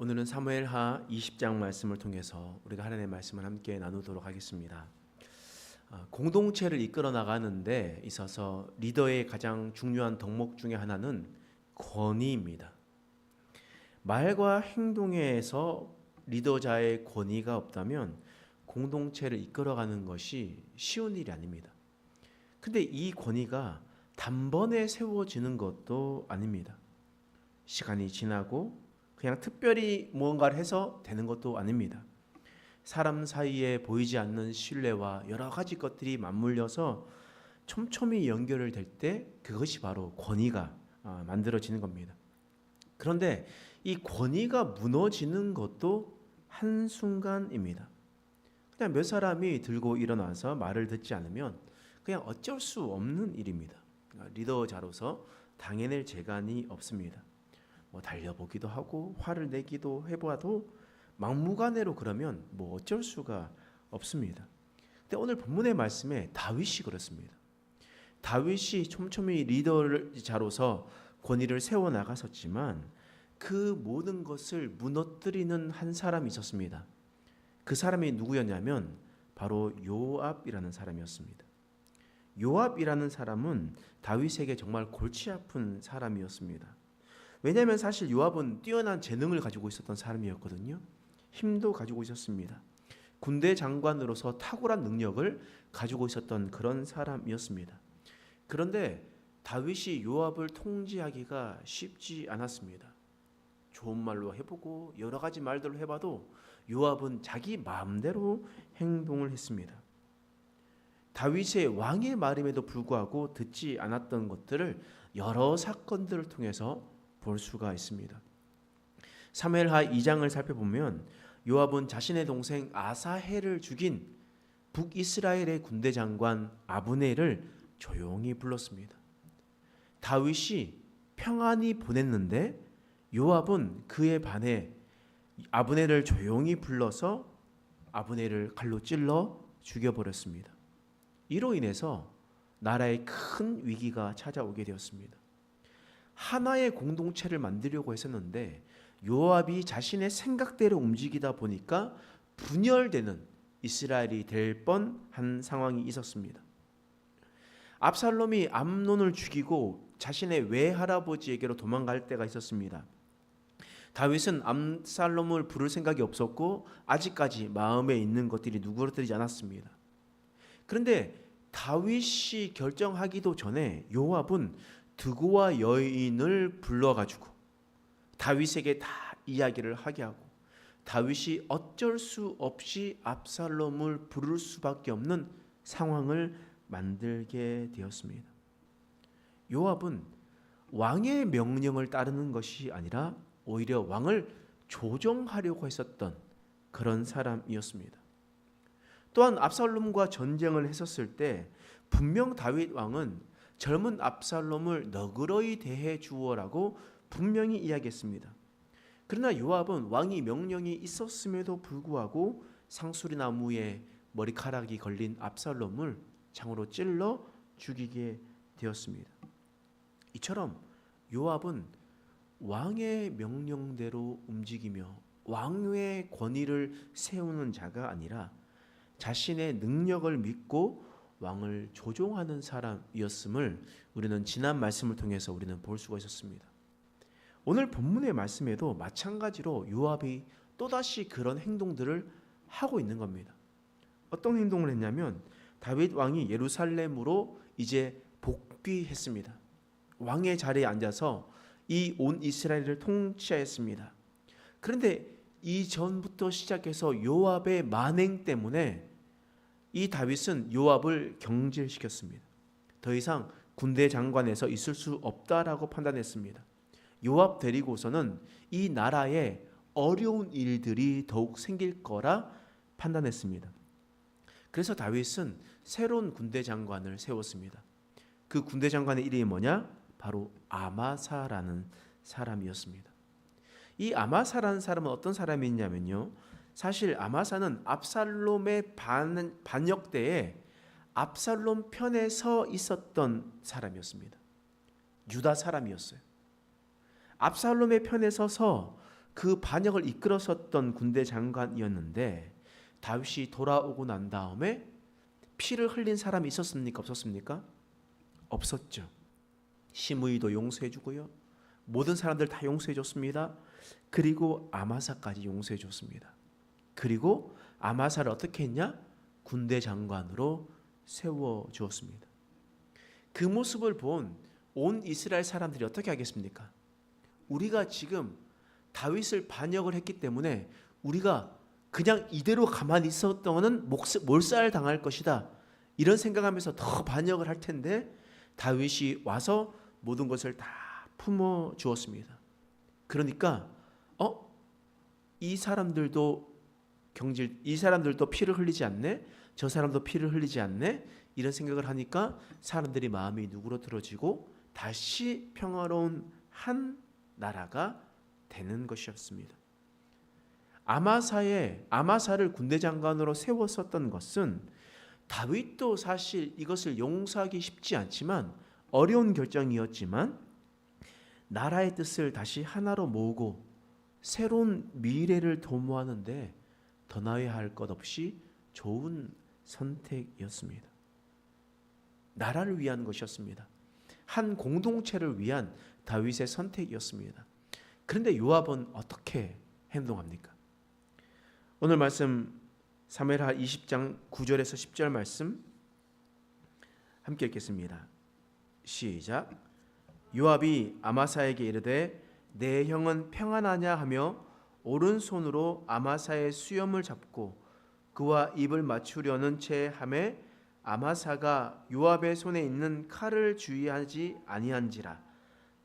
오늘은 사무엘하 20장 말씀을 통해서 우리가 하나님의 말씀을 함께 나누도록 하겠습니다. 공동체를 이끌어 나가는데 있어서 리더의 가장 중요한 덕목 중에 하나는 권위입니다. 말과 행동에서 리더자의 권위가 없다면 공동체를 이끌어가는 것이 쉬운 일이 아닙니다. 근데 이 권위가 단번에 세워지는 것도 아닙니다. 시간이 지나고 그냥 특별히 무언가를 해서 되는 것도 아닙니다. 사람 사이에 보이지 않는 신뢰와 여러 가지 것들이 맞물려서 촘촘히 연결을 될 때 그것이 바로 권위가 만들어지는 겁니다. 그런데 이 권위가 무너지는 것도 한순간입니다. 그냥 몇 사람이 들고 일어나서 말을 듣지 않으면 그냥 어쩔 수 없는 일입니다. 리더자로서 당해낼 재간이 없습니다. 달려보기도 하고 화를 내기도 해봐도 막무가내로 그러면 어쩔 수가 없습니다. 근데 오늘 본문의 말씀에 다윗이 그렇습니다. 다윗이 촘촘히 리더자로서 권위를 세워나갔었지만 그 모든 것을 무너뜨리는 한 사람이 있었습니다. 그 사람이 누구였냐면 바로 요압이라는 사람이었습니다. 요압이라는 사람은 다윗에게 정말 골치 아픈 사람이었습니다. 왜냐하면 사실 요압은 뛰어난 재능을 가지고 있었던 사람이었거든요. 힘도 가지고 있었습니다. 군대 장관으로서 탁월한 능력을 가지고 있었던 그런 사람이었습니다. 그런데 다윗이 요압을 통제하기가 쉽지 않았습니다. 좋은 말로 해보고 여러 가지 말들로 해봐도 요압은 자기 마음대로 행동을 했습니다. 다윗의 왕의 말임에도 불구하고 듣지 않았던 것들을 여러 사건들을 통해서 볼 수가 있습니다. 사무엘하 2장을 살펴보면 요압은 자신의 동생 아사헬을 죽인 북이스라엘의 군대 장관 아브넬을 조용히 불렀습니다. 다윗이 평안히 보냈는데 요압은 그에 반해 아브넬을 조용히 불러서 아브넬을 칼로 찔러 죽여버렸습니다. 이로 인해서 나라에 큰 위기가 찾아오게 되었습니다. 하나의 공동체를 만들려고 했었는데 요압이 자신의 생각대로 움직이다 보니까 분열되는 이스라엘이 될 뻔한 상황이 있었습니다. 압살롬이 암논을 죽이고 자신의 외할아버지에게로 도망갈 때가 있었습니다. 다윗은 압살롬을 부를 생각이 없었고 아직까지 마음에 있는 것들이 누그러뜨리지 않았습니다. 그런데 다윗이 결정하기도 전에 요압은 드고와 여인을 불러가지고 다윗에게 다 이야기를 하게 하고 다윗이 어쩔 수 없이 압살롬을 부를 수밖에 없는 상황을 만들게 되었습니다. 요압은 왕의 명령을 따르는 것이 아니라 오히려 왕을 조종하려고 했었던 그런 사람이었습니다. 또한 압살롬과 전쟁을 했었을 때 분명 다윗 왕은 젊은 압살롬을 너그러이 대해 주어라고 분명히 이야기했습니다. 그러나 요압은 왕이 명령이 있었음에도 불구하고 상수리나무에 머리카락이 걸린 압살롬을 창으로 찔러 죽이게 되었습니다. 이처럼 요압은 왕의 명령대로 움직이며 왕의 권위를 세우는 자가 아니라 자신의 능력을 믿고 왕을 조종하는 사람이었음을 우리는 지난 말씀을 통해서 우리는 볼 수가 있었습니다. 오늘 본문의 말씀에도 마찬가지로 요압이 또다시 그런 행동들을 하고 있는 겁니다. 어떤 행동을 했냐면 다윗 왕이 예루살렘으로 이제 복귀했습니다. 왕의 자리에 앉아서 이 온 이스라엘을 통치하였습니다. 그런데 이전부터 시작해서 요압의 만행 때문에 이 다윗은 요압을 경질시켰습니다. 더 이상 군대 장관에서 있을 수 없다라고 판단했습니다. 요압 데리고서는 이 나라에 어려운 일들이 더욱 생길 거라 판단했습니다. 그래서 다윗은 새로운 군대 장관을 세웠습니다. 그 군대 장관의 이름이 뭐냐? 바로 아마사라는 사람이었습니다. 이 아마사라는 사람은 어떤 사람이냐면요. 사실 아마사는 압살롬의 반역 때에 압살롬 편에 서 있었던 사람이었습니다. 유다 사람이었어요. 압살롬의 편에 서서 그 반역을 이끌었었던 군대 장관이었는데 다윗이 돌아오고 난 다음에 피를 흘린 사람이 있었습니까? 없었습니까? 없었죠. 시므이도 용서해 주고요. 모든 사람들 다 용서해 줬습니다. 그리고 아마사까지 용서해 줬습니다. 그리고 아마사를 어떻게 했냐? 군대 장관으로 세워 주었습니다. 그 모습을 본 온 이스라엘 사람들이 어떻게 하겠습니까? 우리가 지금 다윗을 반역을 했기 때문에 우리가 그냥 이대로 가만히 있었던 몰살 당할 것이다. 이런 생각하면서 더 반역을 할 텐데 다윗이 와서 모든 것을 다 품어 주었습니다. 그러니까 이 사람들도 피를 흘리지 않네. 저 사람도 피를 흘리지 않네. 이런 생각을 하니까 사람들이 마음이 누그러들어지고 다시 평화로운 한 나라가 되는 것이었습니다. 아마사를 군대 장관으로 세웠었던 것은 다윗도 사실 이것을 용서하기 쉽지 않지만 어려운 결정이었지만 나라의 뜻을 다시 하나로 모으고 새로운 미래를 도모하는데 더 나아야 할 것 없이 좋은 선택이었습니다. 나라를 위한 것이었습니다. 한 공동체를 위한 다윗의 선택이었습니다. 그런데 요압은 어떻게 행동합니까? 오늘 말씀 사무엘하 20장 9절에서 10절 말씀 함께 읽겠습니다. 시작. 요압이 아마사에게 이르되 내 형은 평안하냐 하며 오른손으로 아마사의 수염을 잡고 그와 입을 맞추려는 채 하매 아마사가 요압의 손에 있는 칼을 주의하지 아니한지라.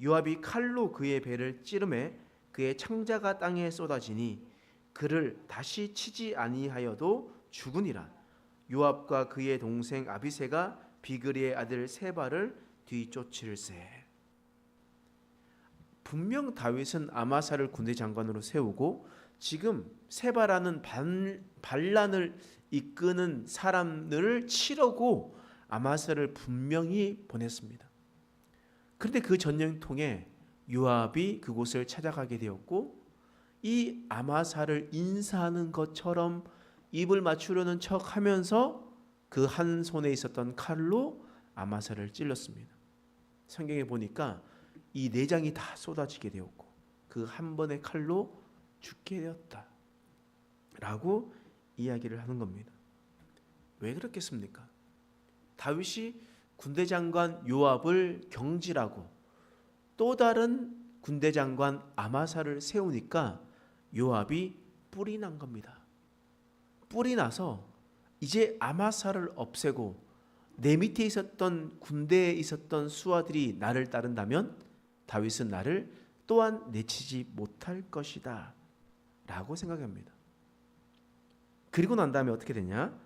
요압이 칼로 그의 배를 찌르매 그의 창자가 땅에 쏟아지니 그를 다시 치지 아니하여도 죽으니라. 요압과 그의 동생 아비새가 비그리의 아들 세바를 뒤쫓을세. 분명 다윗은 아마사를 군대 장관으로 세우고 지금 세바라는 반란을 이끄는 사람들을 치려고 아마사를 분명히 보냈습니다. 그런데 그 전쟁통에 요압이 그곳을 찾아가게 되었고 이 아마사를 인사하는 것처럼 입을 맞추려는 척하면서 그 한 손에 있었던 칼로 아마사를 찔렀습니다. 성경에 보니까 이 내장이 다 쏟아지게 되었고 그 한 번의 칼로 죽게 되었다 라고 이야기를 하는 겁니다. 왜 그렇겠습니까? 다윗이 군대 장관 요압을 경질하고 또 다른 군대 장관 아마사를 세우니까 요압이 뿔이 난 겁니다. 뿔이 나서 이제 아마사를 없애고 내 밑에 있었던 군대에 있었던 수하들이 나를 따른다면 다윗은 나를 또한 내치지 못할 것이다 라고 생각합니다. 그리고 난 다음에 어떻게 되냐?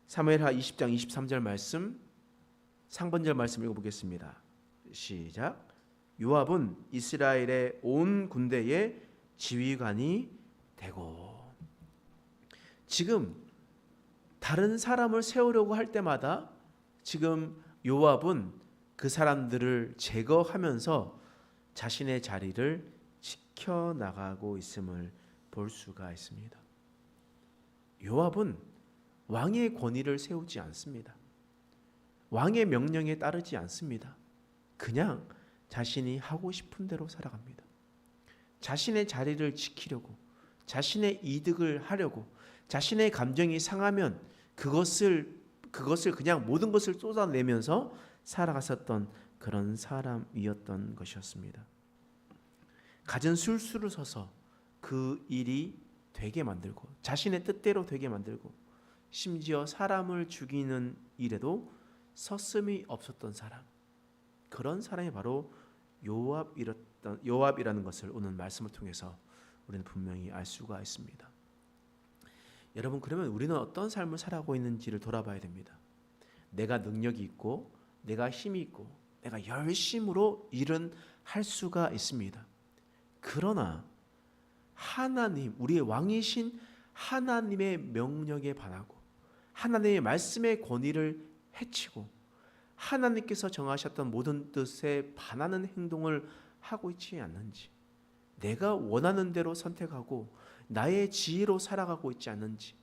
사무엘하 20장 23절 말씀 상반절 말씀 읽어보겠습니다. 시작. 요압은 이스라엘의 온 군대의 지휘관이 되고. 지금 다른 사람을 세우려고 할 때마다 지금 요압은 그 사람들을 제거하면서 자신의 자리를 지켜나가고 있음을 볼 수가 있습니다. 요압은 왕의 권위를 세우지 않습니다. 왕의 명령에 따르지 않습니다. 그냥 자신이 하고 싶은 대로 살아갑니다. 자신의 자리를 지키려고, 자신의 이득을 하려고, 자신의 감정이 상하면 그것을 그냥 모든 것을 쏟아내면서 살아갔었던 그런 사람이었던 것이었습니다. 갖은 술수를 서서 그 일이 되게 만들고 자신의 뜻대로 되게 만들고 심지어 사람을 죽이는 일에도 서슴이 없었던 사람, 그런 사람이 바로 요압이라는 것을 오늘 말씀을 통해서 우리는 분명히 알 수가 있습니다. 여러분, 그러면 우리는 어떤 삶을 살아가고 있는지를 돌아봐야 됩니다. 내가 능력이 있고 내가 힘이 있고 내가 열심으로 일은 할 수가 있습니다. 그러나 하나님, 우리의 왕이신 하나님의 명령에 반하고 하나님의 말씀의 권위를 해치고 하나님께서 정하셨던 모든 뜻에 반하는 행동을 하고 있지 않는지, 내가 원하는 대로 선택하고 나의 지혜로 살아가고 있지 않는지,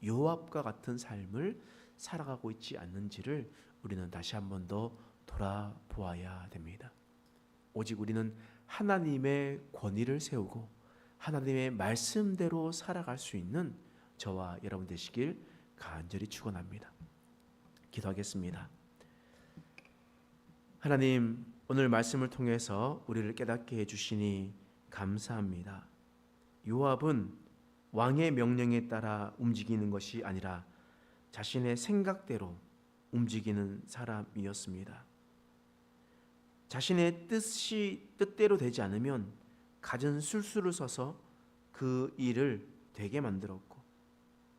요압과 같은 삶을 살아가고 있지 않는지를 우리는 다시 한 번 더 돌아보아야 됩니다. 오직 우리는 하나님의 권위를 세우고 하나님의 말씀대로 살아갈 수 있는 저와 여러분 되시길 간절히 축원합니다. 기도하겠습니다. 하나님, 오늘 말씀을 통해서 우리를 깨닫게 해주시니 감사합니다. 요압은 왕의 명령에 따라 움직이는 것이 아니라 자신의 생각대로 움직이는 사람이었습니다. 자신의 뜻대로 되지 않으면 갖은 술수를 써서 그 일을 되게 만들었고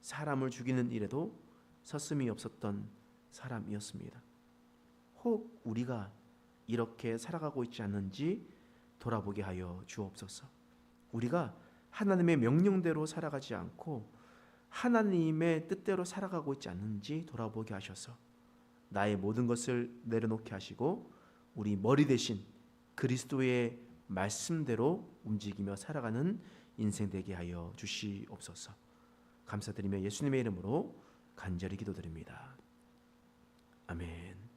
사람을 죽이는 일에도 서슴이 없었던 사람이었습니다. 혹 우리가 이렇게 살아가고 있지 않는지 돌아보게 하여 주옵소서. 우리가 하나님의 명령대로 살아가지 않고 하나님의 뜻대로 살아가고 있지 않는지 돌아보게 하셔서 나의 모든 것을 내려놓게 하시고 우리 머리 대신 그리스도의 말씀대로 움직이며 살아가는 인생 되게 하여 주시옵소서. 감사드리며 예수님의 이름으로 간절히 기도드립니다. 아멘.